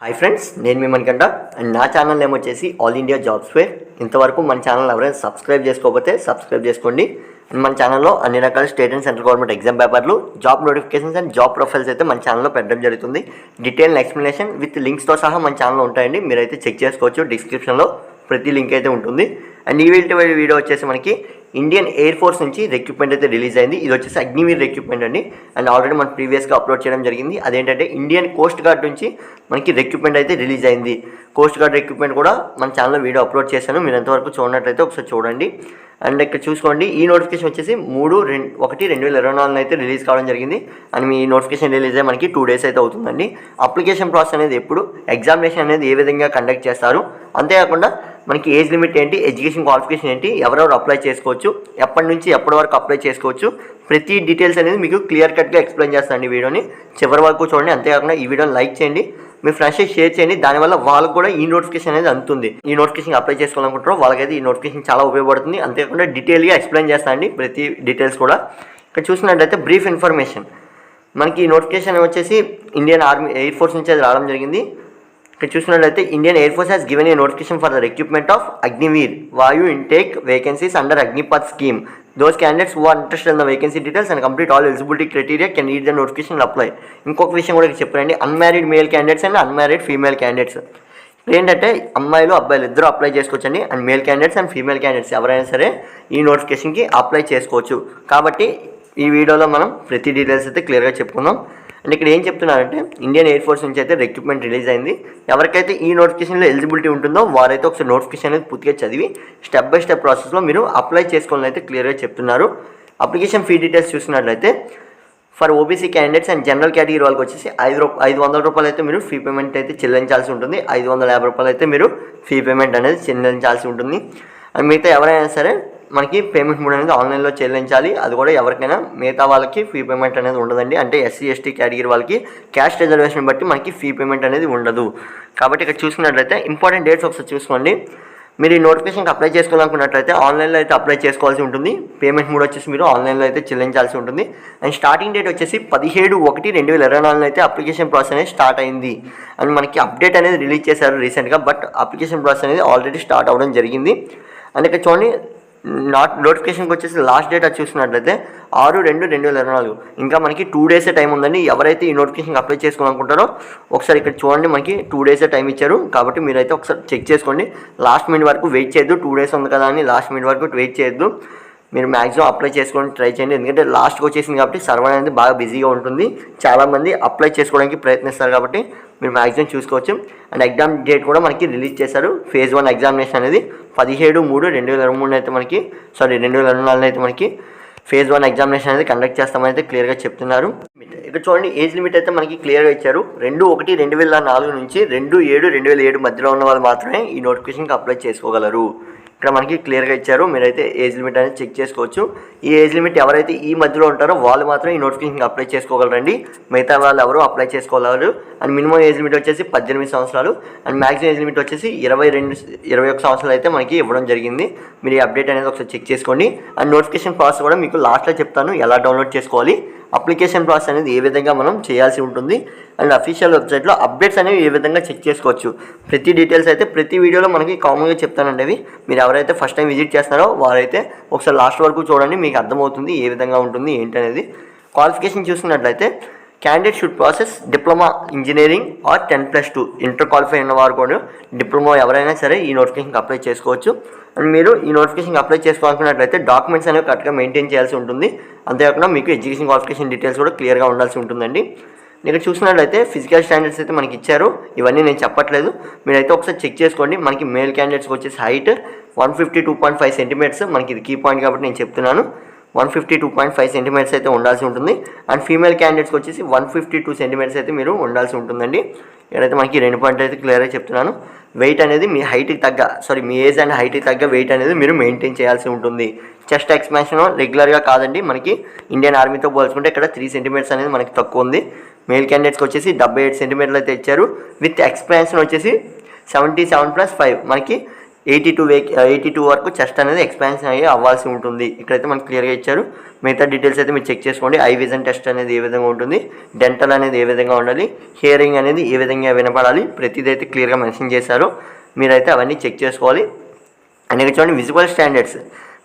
Hi friends, నేను మీ Manikanta and నా channel name వచ్చేసి ఆల్ ఇండియా జాబ్స్ ఫేర్. ఇంతవరకు మన ఛానల్ ఎవరైనా సబ్స్క్రైబ్ చేసుకోకపోతే సబ్స్క్రైబ్ చేసుకోండి. అండ్ మన ఛానల్లో అన్ని రకాల state and central government exam పేపర్లు, job notifications and job profiles అయితే మన ఛానల్లో పెట్టడం జరుగుతుంది. డీటెయిల్ ఎక్స్ప్లెనేషన్ విత్ లింక్స్తో సహా మన ఛానల్లో ఉంటాయండి. మీరైతే చెక్ చేసుకోవచ్చు. డిస్క్రిప్షన్లో ప్రతి లింక్ అయితే ఉంటుంది. అండ్ ఈ వీడియో వచ్చేసి మనకి ఇండియన్ ఎయిర్ ఫోర్స్ నుంచి రిక్రూట్మెంట్ అయితే రిలీజ్ అయింది. ఇది వచ్చేసి అగ్నివీర్ రిక్రూట్మెంట్ అండి. అండ్ ఆల్రెడీ మనం ప్రీవియస్గా అప్లోడ్ చేయడం జరిగింది. అదేంటంటే ఇండియన్ కోస్ట్ గార్డ్ నుంచి మనకి రిక్రూట్మెంట్ అయితే రిలీజ్ అయింది. కోస్ట్ గార్డ్ రిక్రూట్మెంట్ కూడా మన ఛానల్లో వీడియో అప్లోడ్ చేశాను. మీరు ఎంతవరకు చూడనట్లయితే ఒకసారి చూడండి. అండ్ ఇక్కడ చూసుకోండి, ఈ నోటిఫికేషన్ వచ్చేసి 3/1/2024 అయితే రిలీజ్ కావడం జరిగింది. అండ్ మీ నోటిఫికేషన్ రిలీజ్ అయ్యి మనకి 2 days అయితే అవుతుందండి. అప్లికేషన్ ప్రాసెస్ అనేది ఎప్పుడు, ఎగ్జామినేషన్ అనేది ఏ విధంగా కండక్ట్ చేస్తారు, అంతేకాకుండా మనకి ఏజ్ లిమిట్ ఏంటి, ఎడ్యుకేషన్ క్వాలిఫికేషన్ ఏంటి, ఎవరెవరు అప్లై చేసుకోవచ్చు, ఎప్పటి నుంచి ఎప్పటి వరకు అప్లై చేసుకోవచ్చు, ప్రతి డీటెయిల్స్ అనేది మీకు క్లియర్ కట్గా ఎక్స్ప్లెయిన్ చేస్తాను. ఈ వీడియోని చివరి వరకు చూడండి. అంతేకాకుండా ఈ వీడియోని లైక్ చేయండి, మీ ఫ్రెండ్స్కి షేర్ చేయండి. దానివల్ల వాళ్ళకు కూడా ఈ నోటిఫికేషన్ అనేది అందుతుంది. ఈ నోటిఫికేషన్ అప్లై చేసుకోవాలనుకుంటారో వాళ్ళకైతే ఈ నోటిఫికేషన్ చాలా ఉపయోగపడుతుంది. అంతేకాకుండా డీటెయిల్గా ఎక్స్ప్లెయిన్ చేస్తానండి ప్రతి డీటెయిల్స్ కూడా. ఇక్కడ చూసినట్లయితే బ్రీఫ్ ఇన్ఫర్మేషన్, మనకి ఈ నోటిఫికేషన్ వచ్చేసి ఇండియన్ ఆర్మీ ఎయిర్ ఫోర్స్ నుంచి అది రావడం జరిగింది. ఇక్కడ చూసినట్లయితే Indian air force has given a notification for the recruitment of Agniveer Vayu intake vacancies under Agnipath scheme. Those candidates who are interested in the vacancy details and complete all eligibility criteria can read the notification and apply. ఇంకొక విషయం కూడా చెప్పారండి, unmarried male candidates and unmarried female candidates. ఏంటంటే అమ్మాయిలు అబ్బాయిలు ఇద్దరు apply చేసుకోవచ్చండి. And male candidates and female candidates ఎవరైనా సరే ఈ నోటిఫికేషన్కి అప్లై చేసుకోవచ్చు. కాబట్టి ఈ వీడియోలో మనం ప్రతి డీటెయిల్స్ అయితే క్లియర్గా చెప్పుకుందాం. అండ్ ఇక్కడ ఏం చెప్తున్నారంటే ఇండియన్ ఎయిర్ ఫోర్స్ నుంచి అయితే రిక్రూట్మెంట్ రిలీజ్ అయింది. ఎవరికైతే ఈ నోటిఫికేషన్లో ఎలిజిబిలిటీ ఉంటుందో వారైతే ఒకసారి నోటిఫికేషన్ అనేది పూర్తిగా చదివి స్టెప్ బై స్టెప్ ప్రాసెస్లో మీరు అప్లై చేసుకోవాలని అయితే క్లియర్గా చెప్తున్నారు. అప్లికేషన్ ఫీ డీటెయిల్స్ చూసినట్లయితే for OBC candidates and general category వాళ్ళకి వచ్చేసి 500 రూపాయలు అయితే మీరు ఫీ పేమెంట్ అయితే చెల్లించాల్సి ఉంటుంది. 550 రూపాయలు అయితే మీరు ఫీ పేమెంట్ అనేది చెల్లించాల్సి ఉంటుంది. అండ్ మిగతా ఎవరైనా సరే మనకి పేమెంట్ మోడ్ అనేది ఆన్లైన్లో చెల్లించాలి. అది కూడా ఎవరికైనా, మిగతా వాళ్ళకి ఫీ పేమెంట్ అనేది ఉండదండి. అంటే ఎస్సీ ఎస్టీ కేటగిరీ వాళ్ళకి క్యాస్ట్ రిజర్వేషన్ బట్టి మనకి ఫీ పేమెంట్ అనేది ఉండదు. కాబట్టి ఇక్కడ చూసుకున్నట్లయితే ఇంపార్టెంట్ డేట్స్ ఒకసారి చూసుకోండి. మీరు ఈ నోటిఫికేషన్కి అప్లై చేసుకోవాలనుకున్నట్లయితే ఆన్లైన్లో అయితే అప్లై చేసుకోవాల్సి ఉంటుంది. పేమెంట్ మోడ్ వచ్చేసి మీరు ఆన్లైన్లో అయితే చెల్లించాల్సి ఉంటుంది. అండ్ స్టార్టింగ్ డేట్ వచ్చేసి 17/1/2024 అయితే అప్లికేషన్ ప్రాసెస్ అనేది స్టార్ట్ అయింది. అండ్ మనకి అప్డేట్ అనేది రిలీజ్ చేశారు రీసెంట్గా. బట్ అప్లికేషన్ ప్రాసెస్ అనేది ఆల్రెడీ స్టార్ట్ అవ్వడం జరిగింది. అండ్ ఇక్కడ చూడండి, నోటిఫికేషన్కి వచ్చేసి లాస్ట్ డేట్ అది చూసినట్లయితే 6/2/2024. ఇంకా మనకి 2 days టైం ఉందండి. ఎవరైతే ఈ నోటిఫికేషన్కి అప్లై చేసుకోవాలనుకుంటారో ఒకసారి ఇక్కడ చూడండి, మనకి 2 days టైం ఇచ్చారు. కాబట్టి మీరైతే ఒకసారి చెక్ చేసుకోండి. లాస్ట్ మినిట్ వరకు వెయిట్ చేయొద్దు. 2 days ఉంది కదా అని లాస్ట్ మినిట్ వరకు వెయిట్ చేయొద్దు. మీరు మ్యాక్సిమం అప్లై చేసుకోవడానికి ట్రై చేయండి. ఎందుకంటే లాస్ట్కి వచ్చేసింది కాబట్టి సర్వర్ అనేది బాగా బిజీగా ఉంటుంది. చాలామంది అప్లై చేసుకోవడానికి ప్రయత్నిస్తారు కాబట్టి మీరు మ్యాక్సిమం చూసుకోవచ్చు. అండ్ ఎగ్జామ్ డేట్ కూడా మనకి రిలీజ్ చేశారు. ఫేజ్ 1 ఎగ్జామినేషన్ అనేది 17/3/2023 అయితే మనకి 2024 అయితే మనకి ఫేజ్ 1 ఎగ్జామినేషన్ అనేది కండక్ట్ చేస్తామని అయితే క్లియర్గా చెప్తున్నారు. ఇక్కడ చూడండి, ఏజ్ లిమిట్ అయితే మనకి క్లియర్గా ఇచ్చారు. 2/1/2004 నుంచి 2/7/2007 మధ్యలో ఉన్న వాళ్ళు మాత్రమే ఈ నోటిఫికేషన్కి అప్లై చేసుకోగలరు. ఇక్కడ మనకి క్లియర్గా ఇచ్చారు. మీరైతే ఏజ్ లిమిట్ అనేది చెక్ చేసుకోవచ్చు. ఈ ఏజ్ లిమిట్ ఎవరైతే ఈ మధ్యలో ఉంటారో వాళ్ళు మాత్రం ఈ నోటిఫికేషన్కి అప్లై చేసుకోగలరండి. మిగతా వాళ్ళు ఎవరు అప్లై చేసుకోగలరు. అండ్ మినిమం ఏజ్ లిమిట్ వచ్చేసి 18 సంవత్సరాలు. అండ్ మ్యాక్సిమం ఏజ్ లిమిట్ వచ్చేసి 21 సంవత్సరాలు అయితే మనకి ఇవ్వడం జరిగింది. మీరు ఈ అప్డేట్ అనేది ఒకసారి చెక్ చేసుకోండి. అండ్ నోటిఫికేషన్ ప్రాసెస్ కూడా మీకు లాస్ట్లో చెప్తాను ఎలా డౌన్లోడ్ చేసుకోవాలి, అప్లికేషన్ ప్రాసెస్ అనేది ఏ విధంగా మనం చేయాల్సి ఉంటుంది, అండ్ అఫీషియల్ వెబ్సైట్లో అప్డేట్స్ అనేవి ఏ విధంగా చెక్ చేసుకోవచ్చు. ప్రతి డీటెయిల్స్ అయితే ప్రతి వీడియోలో మనకి కామన్గా చెప్తానండి. అవి మీరు ఎవరైతే ఫస్ట్ టైం విజిట్ చేస్తున్నారో వారైతే ఒకసారి లాస్ట్ వరకు చూడండి, మీకు అర్థమవుతుంది ఏ విధంగా ఉంటుంది ఏంటి అనేది. క్వాలిఫికేషన్ చూసుకున్నట్లయితే candidate should process diploma engineering or 10+2 inter qualify ఉన్న వారు కూడా డిప్లొమా ఎవరైనా సరే ఈ నోటిఫికేషన్కి అప్లై చేసుకోవచ్చు. అండ్ మీరు ఈ నోటిఫికేషన్కి అప్లై చేసుకోవాలనుకున్నట్లయితే డాక్యుమెంట్స్ అనేవి కరెక్ట్గా మెయింటైన్ చేయాల్సి ఉంటుంది. అంతేకాకుండా మీకు ఎడ్యుకేషన్ క్వాలిఫికేషన్ డీటెయిల్స్ కూడా క్లియర్గా ఉండాల్సి ఉంటుందండి. ఇక్కడ చూసినట్లయితే ఫిజికల్ స్టాండర్డ్స్ అయితే మనకి ఇచ్చారు. ఇవన్నీ నేను చెప్పట్లేదు, మీరైతే ఒకసారి చెక్ చేసుకోండి. మనకి మేల్ క్యాండిడేట్స్కి వచ్చేసి హైట్ 152.5 సెంటీమీటర్స్, మనకి ఇది కీ పాయింట్ కాబట్టి నేను చెప్తున్నాను. 152.5 సెంటీమీటర్స్ అయితే ఉండాల్సి ఉంటుంది. అండ్ ఫీమేల్ క్యాండిడేట్స్కి వచ్చేసి 152 సెంటీమీటర్స్ అయితే మీరు ఉండాల్సి ఉంటుందండి. ఇక్కడైతే మనకి 2 పాయింట్ అయితే క్లియర్గా చెప్తున్నాను. వెయిట్ అనేది మీ హైట్కి తగ్గ మీ ఏజ్ అండ్ హైట్కి తగ్గ వెయిట్ అనేది మీరు మెయింటైన్ చేయాల్సి ఉంటుంది. చెస్ట్ ఎక్స్పాన్షన్ రెగ్యులర్గా కాదండి. మనకి ఇండియన్ ఆర్మీతో పోల్చుకుంటే ఇక్కడ 3 సెంటీమీటర్స్ అనేది మనకి తక్కువ ఉంది. మేల్ క్యాండిడేట్స్కి వచ్చేసి 78 సెంటీమీటర్లు అయితే ఇచ్చారు. విత్ ఎక్స్పాన్షన్ వచ్చేసి 77+5 మనకి 82 వరకు చెస్ట్ అనేది ఎక్స్పాన్షన్ అయ్యి అవ్వాల్సి ఉంటుంది. ఇక్కడైతే మనకు క్లియర్గా ఇచ్చారు. మిగతా డీటెయిల్స్ అయితే మీరు చెక్ చేసుకోండి. ఐ విజన్ టెస్ట్ అనేది ఏ విధంగా ఉంటుంది, డెంటల్ అనేది ఏ విధంగా ఉండాలి, హియరింగ్ అనేది ఏ విధంగా వినపడాలి, ప్రతిదీ అయితే క్లియర్గా మెన్షన్ చేశారు. మీరైతే అవన్నీ చెక్ చేసుకోవాలి. అండ్ ఇక్కడ చూడండి విజువల్ స్టాండర్డ్స్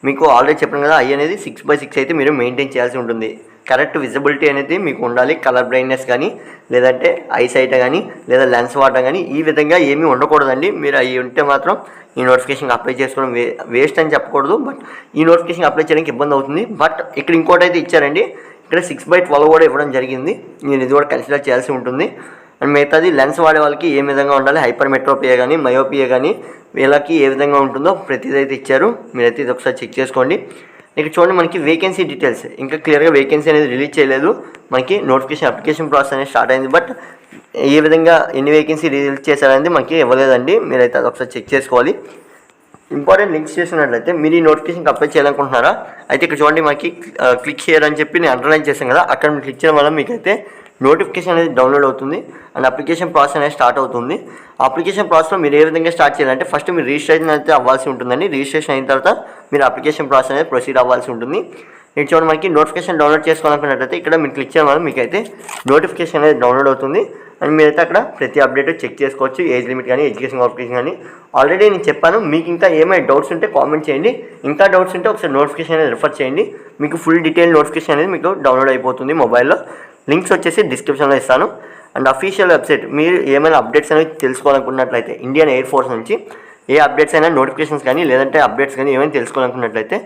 మీకు ఆల్రెడీ చెప్పాను కదా, ఐ అనేది 6/6 అయితే మీరు మెయింటైన్ చేయాల్సి ఉంటుంది. కరెక్ట్ విజిబిలిటీ అనేది మీకు ఉండాలి. కలర్ బ్రైట్నెస్ కానీ లేదంటే ఐ సైట్ కానీ లేదా లెన్స్ వాడడం కానీ ఈ విధంగా ఏమీ ఉండకూడదండి. మీరు అవి ఉంటే మాత్రం ఈ నోటిఫికేషన్ అప్లై చేసుకోవడం వేస్ట్ అని చెప్పకూడదు. బట్ ఈ నోటిఫికేషన్ అప్లై చేయడానికి ఇబ్బంది అవుతుంది. బట్ ఇక్కడ ఇంకోటి అయితే ఇచ్చారండి, ఇక్కడ 6/12 కూడా ఇవ్వడం జరిగింది. నేను ఇది కూడా కన్సిడర్ చేయాల్సి ఉంటుంది. అండ్ మిగతాది లెన్స్ వాడే వాళ్ళకి ఏ విధంగా ఉండాలి, హైపర్ మెట్రోపియా కానీ మయోపియా కానీ వీళ్ళకి ఏ విధంగా ఉంటుందో ప్రతిదైతే ఇచ్చారు. మీరైతే ఇది ఒకసారి చెక్ చేసుకోండి. ఇక్కడ చూడండి మనకి వేకెన్సీ డీటెయిల్స్ ఇంకా క్లియర్గా వేకెన్సీ అనేది రిలీజ్ చేయలేదు. మనకి నోటిఫికేషన్ అప్లికేషన్ ప్రాసెస్ అనేది స్టార్ట్ అయింది. బట్ ఏ విధంగా ఎన్ని వేకెన్సీ రిలీజ్ చేశారనేది మనకి ఇవ్వలేదండి. మీరైతే అది ఒకసారి చెక్ చేసుకోవాలి. ఇంపార్టెంట్ లింక్స్ చేసినట్లయితే మీరు ఈ నోటిఫికేషన్కి అప్లై చేయాలనుకుంటున్నారా అయితే ఇక్కడ చూడండి మనకి క్లిక్ హియర్ అని చెప్పి నేను అండర్లైన్ చేశాను కదా, అక్కడ మీరు క్లిక్ చేయడం వల్ల మీకైతే నోటిఫికేషన్ అనేది డౌన్లోడ్ అవుతుంది అండ్ అప్లికేషన్ ప్రాసెస్ అనేది స్టార్ట్ అవుతుంది. అప్లికేషన్ ప్రాసెస్లో మీరు ఏ విధంగా స్టార్ట్ చేయాలంటే ఫస్ట్ మీరు రిజిస్ట్రేషన్ అయితే అవ్వాల్సి ఉంటుందండి. రిజిస్ట్రేషన్ అయిన తర్వాత మీరు అప్లికేషన్ ప్రాసెస్ అనేది ప్రొసీడ్ అవ్వాల్సి ఉంటుంది. ఇక్కడ చూడండి మనకి నోటిఫికేషన్ డౌన్లోడ్ చేసుకోవాలనుకున్నట్లయితే ఇక్కడ మీరు క్లిక్ చేయడం వల్ల మీకైతే నోటిఫికేషన్ అనేది డౌన్లోడ్ అవుతుంది అండ్ మీరైతే అక్కడ ప్రతి అప్డేట్ చెక్ చేసుకోవచ్చు. ఏజ్ లిమిట్ కానీ ఎడ్యుకేషన్ క్వాలిఫికేషన్ కానీ ఆల్రెడీ నేను చెప్పాను. మీకు ఇంకా ఏమైనా డౌట్స్ ఉంటే కామెంట్ చేయండి. ఇంకా డౌట్స్ ఉంటే ఒకసారి నోటిఫికేషన్ అనేది రిఫర్ చేయండి. మీకు ఫుల్ డీటెయిల్ నోటిఫికేషన్ అనేది మీకు డౌన్లోడ్ అయిపోతుంది మొబైల్లో. లింక్స్ వచ్చేసి డిస్క్రిప్షన్లో ఇస్తాను. అండ్ అఫీషియల్ వెబ్సైట్ మీరు ఏమైనా అప్డేట్స్ అనేవి తెలుసుకోవాలనుకున్నట్లయితే ఇండియన్ ఎయిర్ ఫోర్స్ నుంచి ఏ అప్డేట్స్ అయినా నోటిఫికేషన్స్ కానీ లేదంటే అప్డేట్స్ కానీ ఏమైనా తెలుసుకోవాలనుకున్నట్లయితే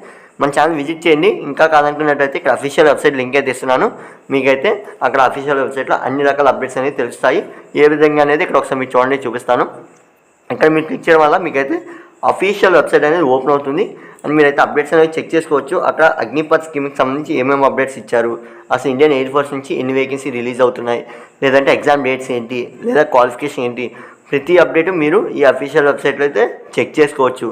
మన ఛానల్ విజిట్ చేయండి. ఇంకా కాదనుకున్నట్లయితే ఇక్కడ అఫీషియల్ వెబ్సైట్ లింక్ అయితే ఇస్తున్నాను. మీకైతే అక్కడ అఫీషియల్ వెబ్సైట్లో అన్ని రకాల అప్డేట్స్ అనేవి తెలుస్తాయి. ఏ విధంగా అనేది ఇక్కడ ఒకసారి మీరు చూడండి చూపిస్తాను. ఇక్కడ మీరు క్లిక్ చేయడం వల్ల మీకైతే అఫీషియల్ వెబ్సైట్ అనేది ఓపెన్ అవుతుంది అండ్ మీరైతే అప్డేట్స్ అనేవి చెక్ చేసుకోవచ్చు. అక్కడ అగ్నిపథ్ స్కీమ్కి సంబంధించి ఏమేమి అప్డేట్స్ ఇచ్చారు, అసలు ఇండియన్ ఎయిర్ ఫోర్స్ నుంచి ఎన్ని వేకెన్సీ రిలీజ్ అవుతున్నాయి, లేదంటే ఎగ్జామ్ డేట్స్ ఏంటి, లేదా క్వాలిఫికేషన్ ఏంటి, ప్రతి అప్డేట్ మీరు ఈ అఫీషియల్ వెబ్సైట్లో అయితే చెక్ చేసుకోవచ్చు.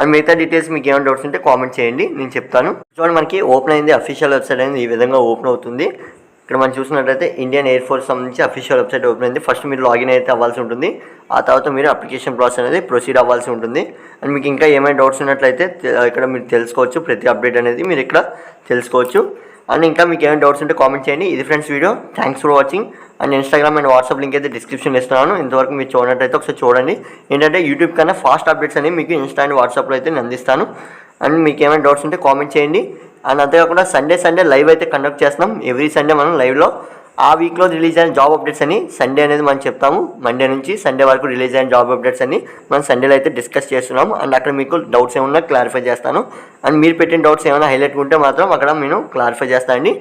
అండ్ మిగతా డీటెయిల్స్ మీకు ఏమైనా డౌట్స్ ఉంటే కామెంట్ చేయండి, నేను చెప్తాను. చూడండి మనకి ఓపెన్ అయింది, అఫీషియల్ వెబ్సైట్ అనేది ఈ విధంగా ఓపెన్ అవుతుంది. ఇక్కడ మనం చూసినట్లయితే ఇండియన్ ఎయిర్ ఫోర్స్ సంబంధించి అఫీషియల్ వెబ్సైట్ ఓపెన్ అయింది. ఫస్ట్ మీరు లాగిన్ అయితే అవ్వాల్సి ఉంటుంది. ఆ తర్వాత మీరు అప్లికేషన్ ప్రాసెస్ అనేది ప్రొసీడ్ అవ్వాల్సి ఉంటుంది. అండ్ మీకు ఇంకా ఏమైనా డౌట్స్ ఉన్నట్లయితే ఇక్కడ మీరు తెలుసుకోవచ్చు. ప్రతి అప్డేట్ అనేది మీరు ఇక్కడ తెలుసుకోవచ్చు. అండ్ ఇంకా మీకు ఏమైనా డౌట్స్ ఉంటే కామెంట్ చేయండి. ఇది friends video. Thanks for watching. And Instagram and WhatsApp link అయితే డిస్క్రిప్షన్లో ఇస్తున్నాను. ఇంతవరకు మీరు చూడనట్టయితే ఒకసారి చూడండి. ఏంటంటే యూట్యూబ్ కన్నా ఫాస్ట్ అప్డేట్స్ అనేవి మీకు ఇన్స్టా అండ్ వాట్సాప్లో అయితే నేను అందిస్తాను. అండ్ మీకు ఏమైనా డౌట్స్ ఉంటే కామెంట్ చేయండి. అండ్ అంతేకాకుండా సండే లైవ్ అయితే కండక్ట్ చేస్తున్నాం. ఎవ్రీ సండే మనం లైవ్లో ఆ వీక్లో రిలీజ్ అయిన జాబ్ అప్డేట్స్ అని సండే అనేది మనం చెప్తాము. మండే నుంచి సండే వరకు రిలీజ్ అయిన జాబ్ అప్డేట్స్ అని మనం సండేలో అయితే డిస్కస్ చేస్తున్నాము. అండ్ అక్కడ మీకు డౌట్స్ ఏమన్నా క్లారిఫై చేస్తాను. అండ్ మీరు పెట్టిన డౌట్స్ ఏమైనా హైలైట్ ఉంటే మాత్రం అక్కడ నేను క్లారిఫై చేస్తాను అండి.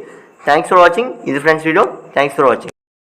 Thanks for watching. ఇది friends video. Thanks for watching.